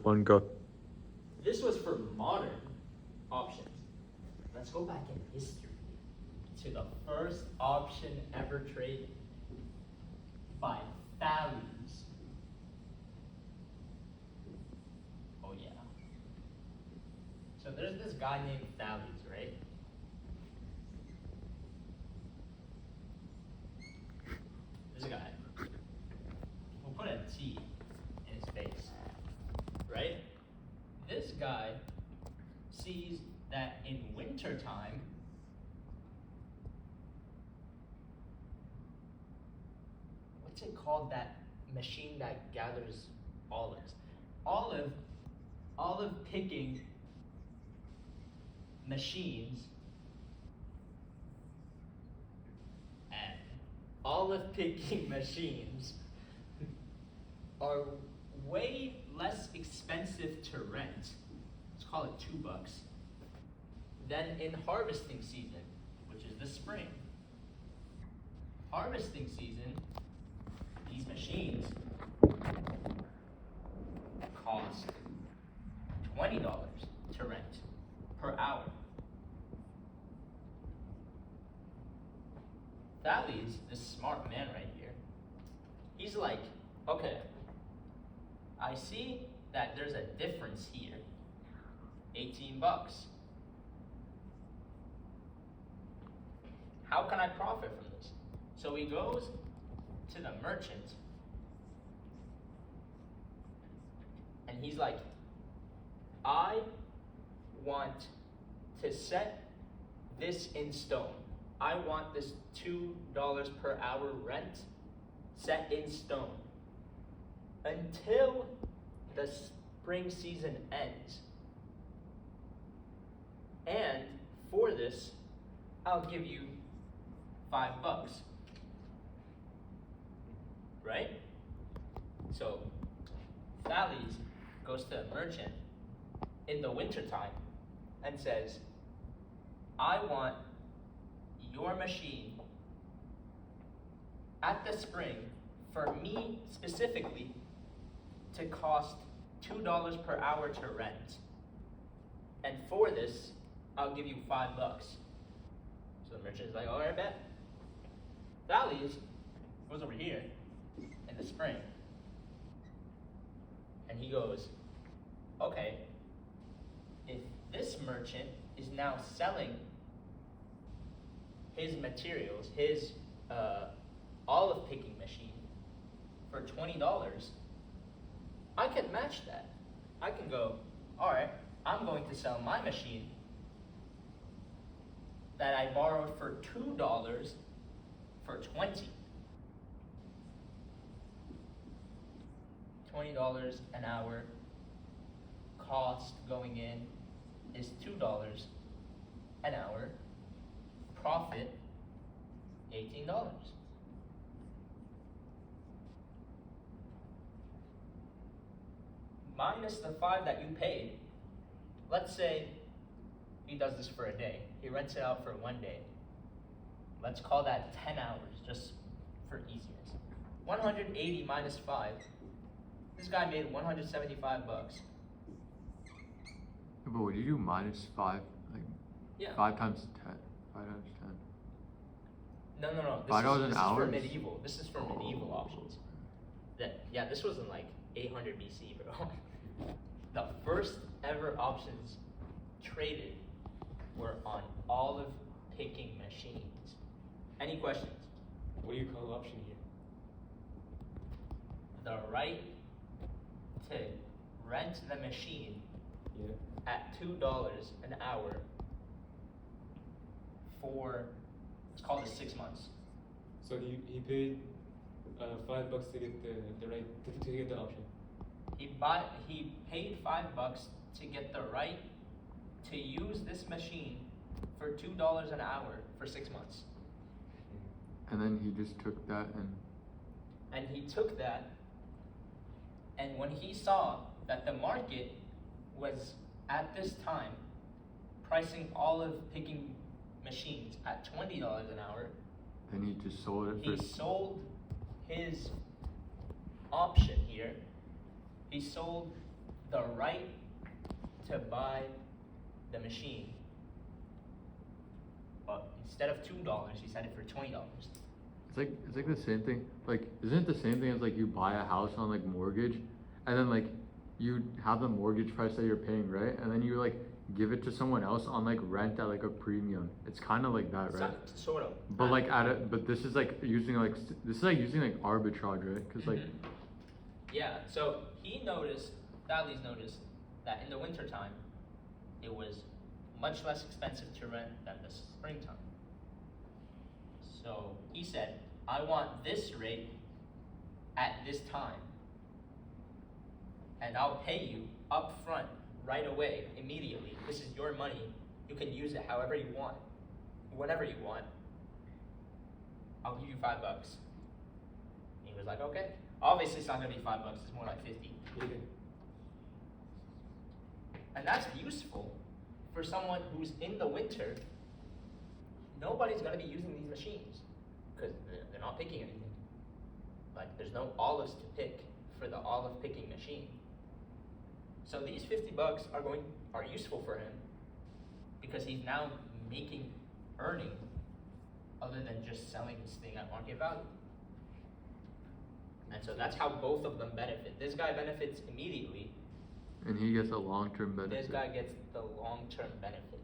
One go. This was for modern options. Let's go back in history to the first option ever traded by Thales. Oh yeah. So there's this guy named Thales, right? This guy. We'll put a T in his face, right? This guy sees that in wintertime, what's it called, that machine that gathers olives? Olive picking machines and olive picking machines are way less expensive to rent, let's call it $2, than in harvesting season, which is the spring. Harvesting season, these machines cost $20 to rent per hour. Thales, this smart man right here, he's like, okay, I see that there's a difference here, $18. How can I profit from this? So he goes to the merchant and he's like, I want to set this in stone. I want this $2 per hour rent set in stone until the spring season ends. And for this, I'll give you $5. Right? So Thales goes to a merchant in the wintertime and says, I want your machine at the spring for me specifically to cost $2 per hour to rent. And for this, I'll give you $5. So the merchant's like, all right, bet. Thales goes over here in the spring. And he goes, okay, if this merchant is now selling his materials, his olive picking machine for $20, I can match that. I can go, all right, I'm going to sell my machine that I borrowed for $2 for $20. $20 an hour. Cost going in is $2 an hour. Profit, $18. Minus the $5 that you paid. Let's say he does this for a day. He rents it out for one day. Let's call that 10 hours, just for easiness. 180 minus 5. This guy made $175. But would you do minus 5? Like, yeah. 5 times 10. 5 times 10. No. This is for medieval. This is for medieval options. Yeah, this wasn't like 800 BC, bro. The first ever options traded were on olive picking machines. Any questions? What do you call option here? The right to rent the machine at $2 an hour for, it's called it 6 months. So he paid $5 to get the right to get the option. He paid $5 to get the right to use this machine for $2 an hour for 6 months. And then he just took that And he took that, and when he saw that the market was at this time pricing olive picking machines at $20 an hour, then he just sold it. He sold his option here. He sold the right to buy the machine. But instead of $2, he said it for $20. It's like the same thing. Like, isn't it the same thing as like you buy a house on like mortgage, and then like you have the mortgage price that you're paying, right? And then you like give it to someone else on like rent at like a premium. It's kind of like that, right? Sort of. But like but this is like using like using like arbitrage, right? Because like yeah. So Thales noticed that in the wintertime, it was much less expensive to rent than the springtime. So he said, I want this rate at this time, and I'll pay you up front right away, immediately. This is your money. You can use it however you want, whenever you want. I'll give you $5. He was like, okay. Obviously, it's not gonna be $5. It's more like 50. And that's useful for someone who's in the winter. Nobody's gonna be using these machines because they're not picking anything. Like, there's no olives to pick for the olive picking machine. So these $50 are useful for him because he's now making earning other than just selling this thing at market value. And so that's how both of them benefit. This guy benefits immediately, and he gets a long-term benefit. this guy gets the long-term benefit.